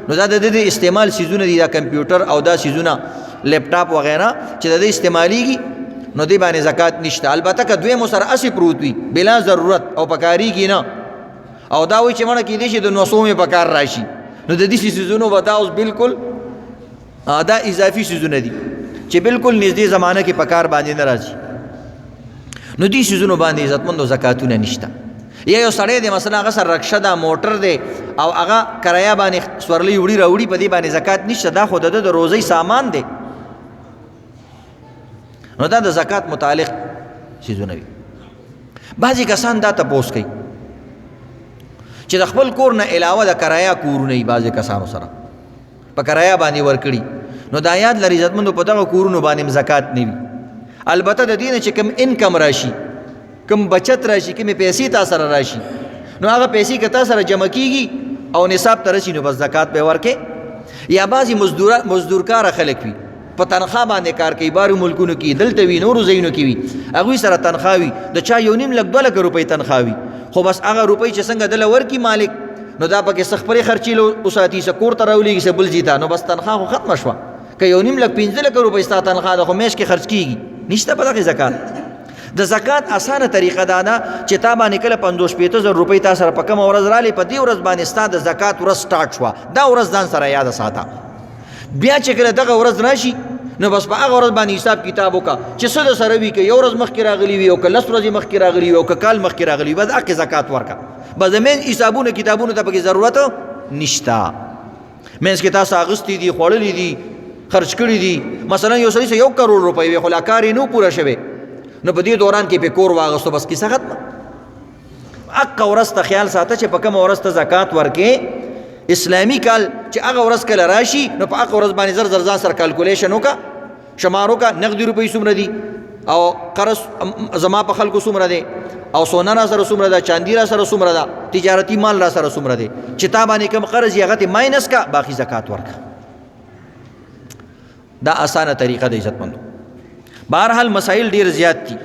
نو دا د د استعمال څیزونه دي، دا کمپیوټر او دا څیزونه لیپټاپ وغیره چې د دې استعمالیږي، نو دې باندې زکات نشته. البته که دوی مو سره اسې پروت وي بلا ضرورت او پکارېږي نه، او دا وایي چې مړه کېدی شي د 900 مې په کار راشي، نو د دې څیزونو به دا اوس بالکل دا اضافي څیزونه دي چې بالکل نږدې زمانه کې په کار باندې نه راځي، نو دې څیزونو باندې عزتمندو زکاتونه نشته. یا یو سړی دی مثلا هغه سره رکشه ده، موټر دی، او هغه کرایه باندې سورلۍ وړي راوړي، په دې باندې زکات نشته، دا خو د ده د روزۍ سامان دی، نو دا د زکات متعلق څیزونه وي. بعضې کسان دا تپوس کوي چې د خپل کور نه علاوه د کرایه کورونه وي، بعضې کسانو سره په کرایه باندې ورکړي، نو دا یاد لري عزتمندو په دغه کورونو باندې هم زکات نه وي. البته د دې نه چې کوم انکم راشي، کوم بچت راشي، کومې پیسې تا سره راشي، نو هغه پیسې که تا سره جمع کېږي او نصاب ته رسي، نو بس زکات به ورکې. یا بعضې مزدورکاره خلک وي، په تنخوا باندې کار کوي، بارو ملکونو کې، دلته وي، نورو ځایونو کې وي، هغوی سره تنخوا وي، د چا 1.5 لک 2 لکه روپۍ تنخوا وي، خو بس هغه روپۍ چې څنګه دله ورکي مالک، نو دا پکې څه خپلې خرچې وساتي، څه کور ته راولېږي، څه بل ځای ته، نو بس تنخوا خو ختمه شوه. که 1.5 لک 5 لکه روپۍ ستا تنخوا ده، خو میاشت کې خرچ کېږي، نشته په دغې زکات. د زکات اسانه طریقه دا ده چې تا باندې کله 50-60 روپۍ تا سره په کومه ورځ رالی، په دې ورځ باندې ستا د زکات ورځ سټارټ شوه، دا ورځ ځان سره یاده ساته. بیا چې کله دغه ورځ راشي، نو بس په هغه ورځ باندې حساب کتاب وکړه چې څه د سره وي، که یو ورځ مخکې راغلی وي، او که 10 ورځې مخکې راغلی وي، او که کال مخکې راغلی وي، بس هغې زکات ورکړه. بس د مین حسابونو کتابونو ته پکې ضرورت نشته. منځ کې تاسو اغستې دي خوړلې دي خرج کړي دي مثلا یو سړي 1 کروڑ روپۍ وي خو لا کار یې نو پوره شوی نو په دې دوران کې په کور واغستو بس کیسه ختمه حق ورځ ته خیال ساته چې په کوم ورځ ته زکات ورکې اسلامی کال چې هغه ورځ کله راشي نو په هغه ورځ باندې زر ځان سره کیلکولیشن وکړه شمار وکړه نقدي روپۍ څومره دي او قرض زما په خلکو څومره دی او سونا را سره څومره ده چاندي را سره څومره ده تجارتي مال را سره څومره دی چې تا باندې کوم قرض یې هغه ته ماینس کا باقي زکات ورکړه دا اسانه طریقه د عزتمندو بهرحال مسائل ډیر زیات دي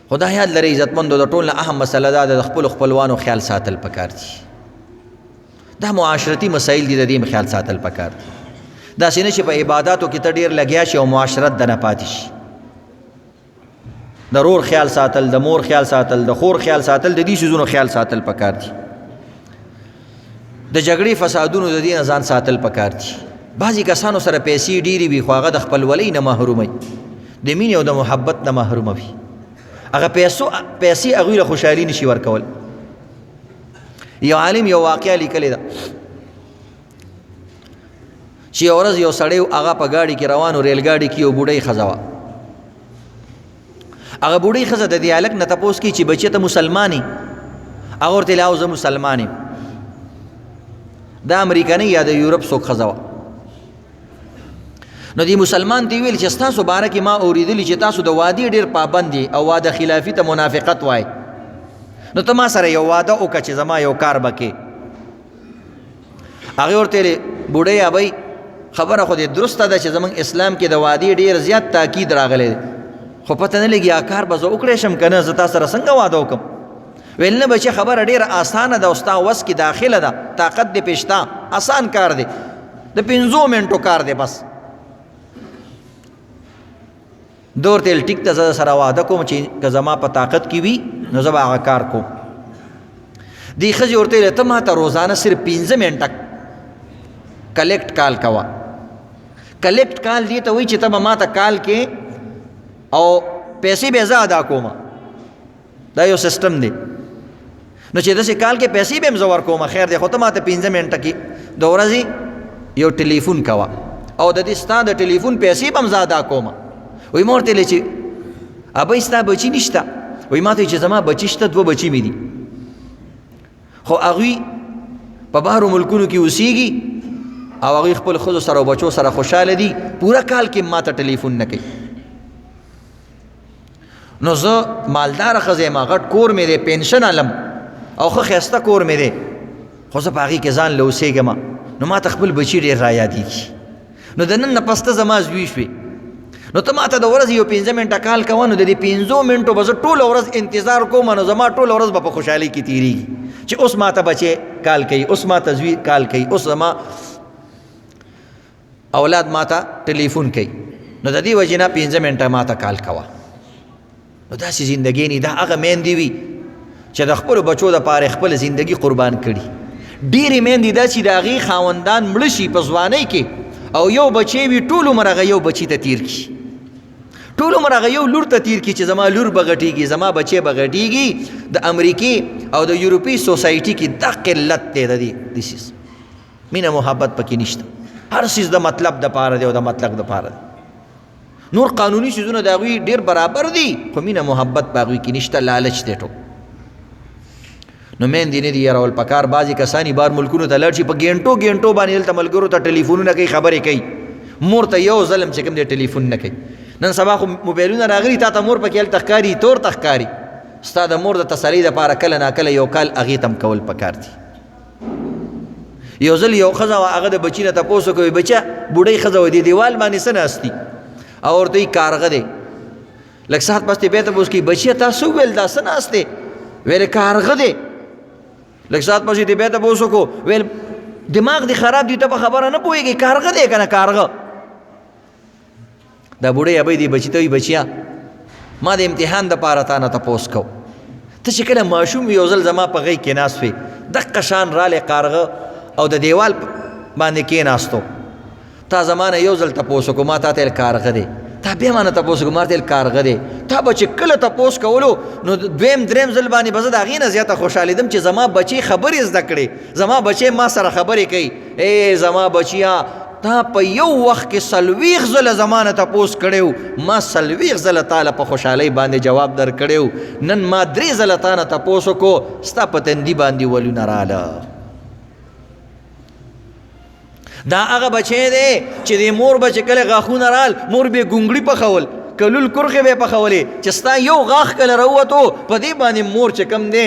خدای یاد لري عزتمندو د ټول اهم مسله دا د خپل خپلوانو خیال ساتل پکار دي دا معاشرتي مسائل دي د دې خیال ساتل پکار دي دا سینه چې په عبادتو کې ته ډیر لګیا شي او معاشرت د نه پاتې شي د رور خیال ساتل د مور خیال ساتل د خور خیال ساتل د دې شیزونو خیال ساتل پکار دي د جګړې فسادونو د دې نه ځان ساتل پکار دي بعضې کسانو سره پیسې ډېرې وي خو هغه د خپلولۍ نه محروموي د مینې او د محبت نه محروموي هغه پیسې هغوی له خوشحالي نشي ورکول یو عالم یو واقعه لیکلې ده چې یو ورځ یو سړی هغه په ګاډي کې روان و ریل ګاډي کې یو بوډۍ ښځه وه هغه بوډۍ ښځه د دې هلک نه تپوس کوي چې بچیه ته مسلمان یې هغه ورته ویل او زه مسلمان یم دا امریکنۍ یا د یورپ څوک ښځه وه نو دې مسلمان ته ویل چې ستاسو باره کې ما اورېدلي چې تاسو د وعدې ډېر پابند یې او واده خلافي ته منافقت وایي نو ته ما سره یو واده وکړه چې زما یو کار به کې هغې ورته ویلې بوډۍ ابۍ خبره خو دې درسته ده چې زموږ اسلام کې د وعدې ډېر زیات تاکید راغلی دی خو پته نه لګي کار به زه وکړی شم که نه زه تا سره څنګه واده وکړم ویل نه بچې خبره ډېره اسانه ده او ستا وس کې داخله ده طاقت دې پې شته اسان کار دی د 5 منټو کار دی بس ده ورته ویل ټیک ده زه سره واده کوم چې که زما په طاقت کې وي نو زه به هغه کار کوم دې ښځې ورته ویل ته ما ته روزانه صرف 15 منټه کلیکټ کال کوه کلیکټ کال دې ته وایي چې ته به ما ته کال کې او پیسې به زه ادا کوم دا یو سیسټم دی نو چې داسې کال کې پیسې به هم زه ورکوم خیر دی خو ته ما ته 15 منټه کې د ورځې یو ټلیفون کوه او د دې ستا د ټلیفون پیسې به هم زه ادا کوم وایي ما ورته ویلې چې ابۍ ستا بچي نشته وایي ما ته چې زما بچي شته 2 بچي مې دي خو هغوی په بهرو ملکونو کې اوسېږي او هغوی خپل ښځو سره او بچو سره خوشحاله دي پوره کال کې ما ته ټلیفون نه کوي نو زه مالداره ښځه یم غټ کور مې دی پنشن علم او ښه ښایسته کور مې دی خو زه په هغې کې ځان له اوسېږم نو ما ته خپل بچي ډېر رایادېږي نو د نن نه پس ته زما زوی شوې نو ته ما ته د ورځې یو 15 منټه کال کوه نو د دې 15 منټو به زه ټوله ورځ انتظار کوم نو زما ټوله ورځ به په خوشحالۍ کې تېرېږي چې اوس ما ته بچی کال کوي اوس ما ته زوی کال کوي اوس زما اولاد ما ته ټلیفون کوي نو د دې وجې نه 15 منټه ما ته کال کوه نو داسې زندګي نه دا هغه میندې وي چې د خپلو بچو دپاره خپل زندګي قربان کړي ډېرې میندې دا چې د هغې خاوندان مړه شي په ځوانۍ کې او یو بچی وي ټول عمر هغه یو بچي ته تیر کړي ټول عمر هغه یو لور ته تیر کړي چې زما لور به غټېږي زما بچی به غټېږي د امریکې او د یورپي سوسایټي کې دا قلت دی د دې سیز مینه محبت پکې نشته هر سیز د مطلب دپاره دی او د مطلق دپاره دی نور قانوني چیزونه د هغوی ډېر برابر دي خو مینه محبت په هغوی کې نشته لالچ دی ټول نو میندې نه دي یارول پکار بعضې کسان بار ملکونو ته لاړ شي په ګینټو ګینټو باندې دلته ملګرو ته ټلیفونونه کوي خبرې کوي مور ته یو ظلم چې کوم دی ټلیفون نه کوي نن سبا خو موبایلونه راغلي تا ته مور پکې هلته ښکاري تور ته ښکاري ستا د مور د تسلۍ دپاره کله ناکله یو کال هغې ته هم کول پکار دي یو ځل یو ښځه وه هغه د بچي نه تپوس وکوي بچه بوډۍ ښځه وه دې دیوال باندې څه ناستي او ورته وایي کارغه دی لږ ساعت پس بیا تپوس کوي بچیه تاسو وویل دا څه ناست دی ویلې کارغه دی لږ ساعت پس یې بیا تپوس وکړو ویل دماغ دې خراب دی ته په خبره نه پوهېږې کارغه دی که نه کارغه دا بوډۍ ابۍ دې بچي ته وایي بچیه ما د امتحان دپاره تا نه تپوس کو ته چې کله ماشوم یو ځل زما په غېږ کې ناست وې دقه شان رالی کارغه او د دیوال باندې کېناستو تا زما نه یو ځل تپوس وکړو ما تا ته ویل کارغه دی تا بیا ما نه تپوس کوم ما ورته ویل کارغه دی تا به چې کله تپوس کولو نو دویم دریم ځل باندې به زه د هغې نه زیاته خوشحالېدم چې زما بچی خبرې زده کړې زما بچی ما سره خبرې کوي ای زما بچیا تا په یو وخت کې 40 ځله زما نه تپوس کړی و ما 40 ځله تا له په خوشحالۍ باندې جواب در کړی و نن ما 3 ځله تا نه تپوس وکړو ستا په تندي باندې ولونه راله دا هغه بچی دی چې د مور به چې کله غاښونه رال مور به ګونګړي پخول کلول کرخې به پخولې چې ستا یو غاښ کله راووتو په دې باندې مور چې کم دی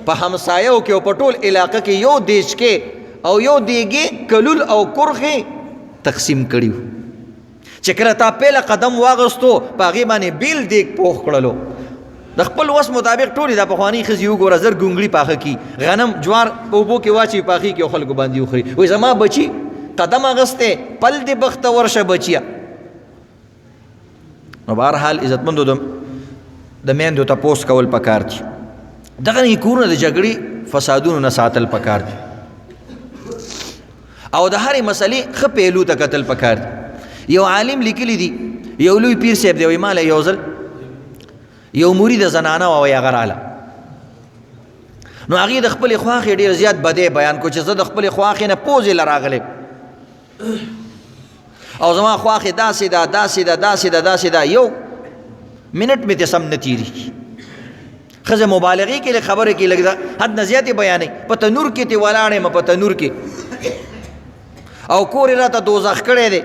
په همسایو کې او په ټول علاقه کې یو دیش کې او یو دیګې کلول او کرخې تقسیم کړي چې کله تا پهله قدم واغستو په هغې باندې بیل دیګ پوخ کړلو د خپل وس مطابق ټولې دا پخواني ښځې وګوره زر ګونګړي پاخه کي غنم جوار په اوبو کې واچوي پاخې کې او خلکو باندې وخوري وایي زما بچي قدم اغسته پل دی بخت ورشه بچیا نو بهرحال عزتمندو د میندو تپوس کول پکار دي دغه کورونه د جګړې فسادونو نه ساتل پکار دي او د هرې مسلې ښه پهلو ته کتل پکار دي یو عالم لیکلی دي یو لوی پیر صاحب دی وایي ماله یو ځل یو مرید زنانه وه وایي هغه راله نو هغې د خپلې خواښې ډېر زیات بدی بیان کو چې زه د خپلې خواښې نه پوزې له راغلی او زما خواښې داسې ده داسې ده داسې ده داسې ده یو منټ مې ته سم نه تېرېږي ښځه مبالغې کې لږ خبرې کې لږ حد نه زیاتې بیانوي په تنور کې تې ولاړ یم په تنور کې او کور یې راته دوزخ کړی دی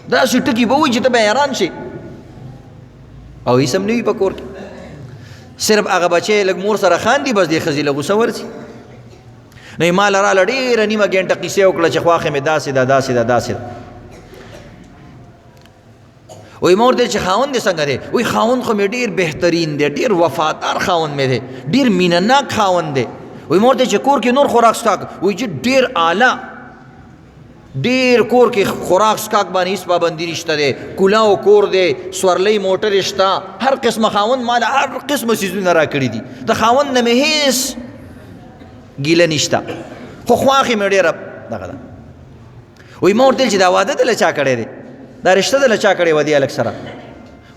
داسې ټکي به وایي چې ته به حیران شي او هېڅ هم نه وي په کور کې صرف هغه بچی لږ مور سره خاندي بس دې ښځې له غوسه ورځي نو یې ما له راله ډېره نیمه ګنټه کیسې وکړه چې خواښې مې داسې ده داسې ده داسې ده وایي ما ورته ویل چې خاوند دې څنګه دی وایي خاوند خو مې ډېر بهترین دی ډېر وفادار خاوند مې دی ډېر مینه ناک خاوند دی وایي ما ورته ویل چې کور کې نور خوراک سکاک وایي چې ډېر اعلی ډېر کور کې خوراک سکاک باندې هېڅ پابندي نشته دی کلاو کور دی سورلۍ موټرې شته هر قسمه خاوند ما له هر قسمه څیزونه را کړي دي د خاوند نه مې هېڅ ګیله نشته خو خواښې مې ډېره دغه ده وایي ما ورته ویل چې دا واده دله چا کړی دی دا رشته دله چا کړې وه دې هلک سره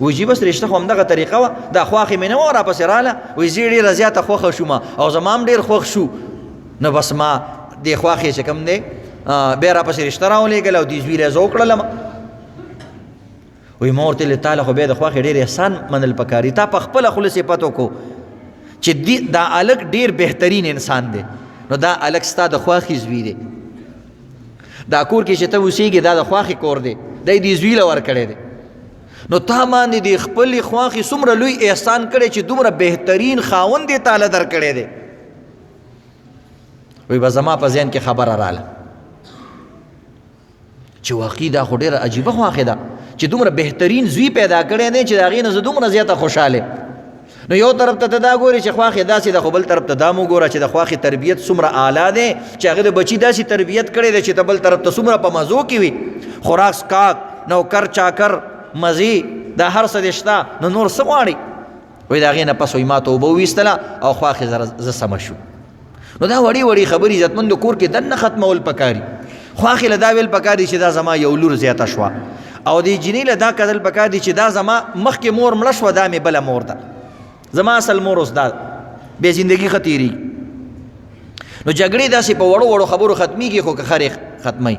وایي جي بس رشته خو همدغه طریقه وه دا خواښې مې نه وه راپسې راله وایي زه ډېره زیاته خوښه شومه او زما هم ډېر خوښ شو نو بس ما دې خواښې چې کوم دی بیا راپسې رشته راولېږله او دې زوی یې زه وکړلم وایي ما ورته ویل تا له خو بیا د خواښې ډېر احسان منل پکار دي تا په خپله خوله صفت وکړو چې دا الک ډیر بهترین انسان دی نو دا الک ستا د خواښې زوی دی دا کور کې چې ته اوسېږې دا د خواښې کور دی دی دې زوی له ورکړی دی نو تا باندې د خپلې خواښې څومره لوی احسان کړی چې دومره بهترین خاوند یې تاله درکړی دی وایي به زما په ذهن کې خبره راله چې واقعي دا خو ډېره عجیبه خواښې ده چې دومره بهترین زوی پیدا کړی دی چې د هغې نه زه دومره زیاته خوشحاله نو یو طرف ته ته دا ګورې چې خواښې داسې ده خو بل طرف ته دا مو ګوره چې د خواښې تربیت څومره اعلی دی چې هغه د بچي داسې تربیت کړی دی چې ته بل طرف ته څومره په مزو کې وي خوراک سکاک نوکر چاکر مزې دا هر څه دې شته نو نور څه غواړي وایي د هغې نه پس وایي ما توبه وویستله او خواښې زه سمه شو نو دا وړې وړې خبرې عزتمندو کور کې دننه ختمول پکاري خواښې له دا ویل پکار دي چې دا زما یو لور زیاته شوه او دې جینۍ له دا کتل پکار دي چې دا زما مخکې مور مړه شوه دا مې بله مور ده زما اصل مور اوس دا بې زندګي ښه تېرېږي نو جګړې داسې په وړو وړو خبرو ختمېږي خو که خرې ختموي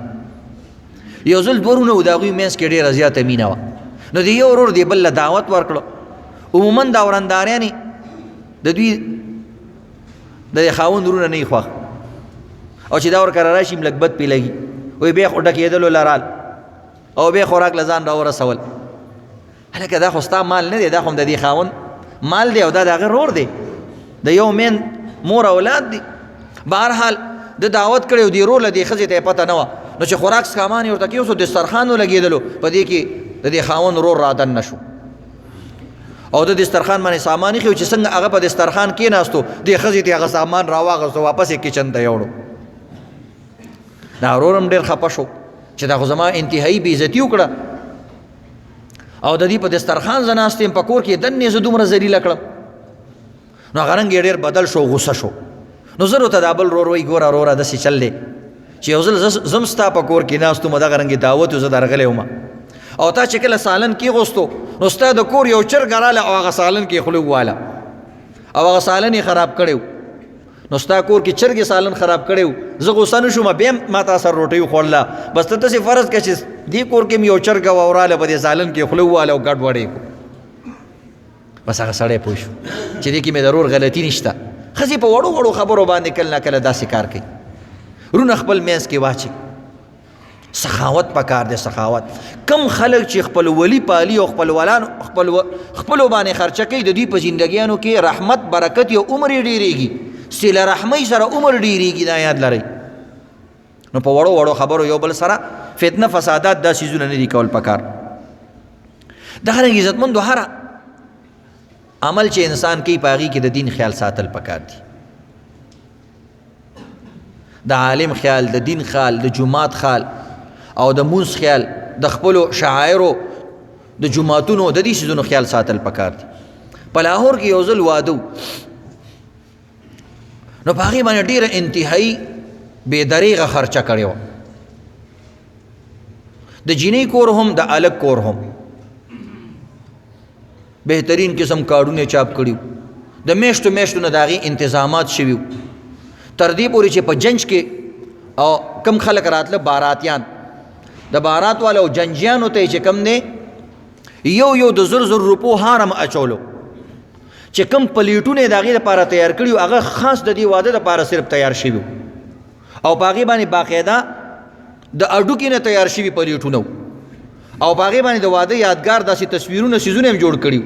یو ځل دوه ورونه و د هغوی منځ کې ډېره زیاته مینه وه نو د یو ورور دې بل له دعوت ورکړو عموما دا ورنداریانې د دوی د دې خاوند ورونه نه یې خوښ او چې دا ورکره راشي لږ بد پې لګي وایي بیا خو ډکېدلو لرال او بیا خوراک له ځان راورسول هلکه دا خو ستا مال نه دی دا خو هم د دې خاوند مال دی او دا د هغه رور دی د یو مین مور اولاد دی بهرحال د دعوت کړی او دې رور له دې ښځې ته یې پته نه وه نو چې خوراک سامان یې ورته کېوسو دسترخوان ولګېدلو په دې کې د دې خاوند رور رادننه شو او د دسترخوان باندې سامان ایښی و چې څنګه هغه په دسترخوان کېناستو دې ښځې ته هغه سامان راواغستو واپس یې کچن ته یوړو دا ورور هم ډېر خفه شو چې دا خو زما انتهایي بېعزتي وکړه او د دې په دسترخوان زه ناست یم په کور کې دنې زه دومره ذلیله کړم نو هغه رنګ یې ډېر بدل شو غوسه شو نو زه ورته دا بل ورور وایي ګوره وروره داسې چل دی چې یو ځل زم ستا په کور کې ناست وم دغه رنګې دعوت و زه درغلی وم او تا چې کله سالن کېغوستو نو ستا د کور یو چرګ راله او هغه سالن کې خوله وواله او هغه سالن یې خراب کړی نو ستا کور کې چرګې سالن خراب کړی زه غوسه نه شوم بیا ما تا سره روټۍ وخوړله بس ته داسې فرض کړه چې دې کور کې مې یو چرګ وراله په دې سالن کې خوله وواله او ګډ وډې کړو بس هغه سړی پوه شو چې دې کې مې ضرور غلطي نشته ښځې په وړو وړو خبرو باندې کله نه کله داسې کار کوي رونه خپل منځ کې واچي سخاوت پکار دی سخاوت کم خلک چې خپل ولی پالي او خپلو باندې خرچه کوي د دوی په زندګیانو کې رحمت برکت او عمر یې ډېرېږي صله رحمۍ سره عمر ډېرېږي دا یاد لرئ نو په وړو وړو خبرو یو بل سره فتنه فسادات دا څیزونه نه دي کول پکار دغه رنګ عزتمندو هر عمل چې انسان کوي په هغې کې د دین خیال ساتل پکار دي د عالم خیال د دین خیال د جماعت خیال او د مونځ خیال د خپلو شعایرو د جماعتونو د دې څیزونو خیال ساتل پکار دي په لاهور کې یو ځل واده نو په هغې باندې ډېره انتهایي بې دریغه خرچه کړې وه د جینۍ کور هم د الګ کور هم بهترین قسم کارډونه چاپ کړي د میاشتو میاشتو نه د هغې انتظامات شوي تر دې پورې چې په جنج کې او کم خلک راتله باراتیان د بارات والو جنجیانو ته چې کم نه یو د زر روپو هارم اچولو چې کم پلیټونه د هغې لپاره تیار کړي هغه خاص د دې واده لپاره صرف تیار شوي او په هغې باندې باقاعده د اډوکې نه تیار شوي پلیټونه او په هغې باندې د واده یادګار داسې تصویرونه څیزونه هم جوړ کړي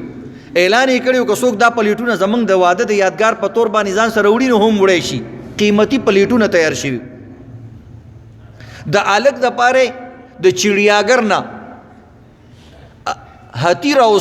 اعلان یې کړی که څوک دا پلیټونه زموږ د واده د یادګار په طور باندې ځان سره وړي نو هم وړی شي قیمتي پلیټونه تیار شوي د الګ دپاره د چړیاګر نه هتی راو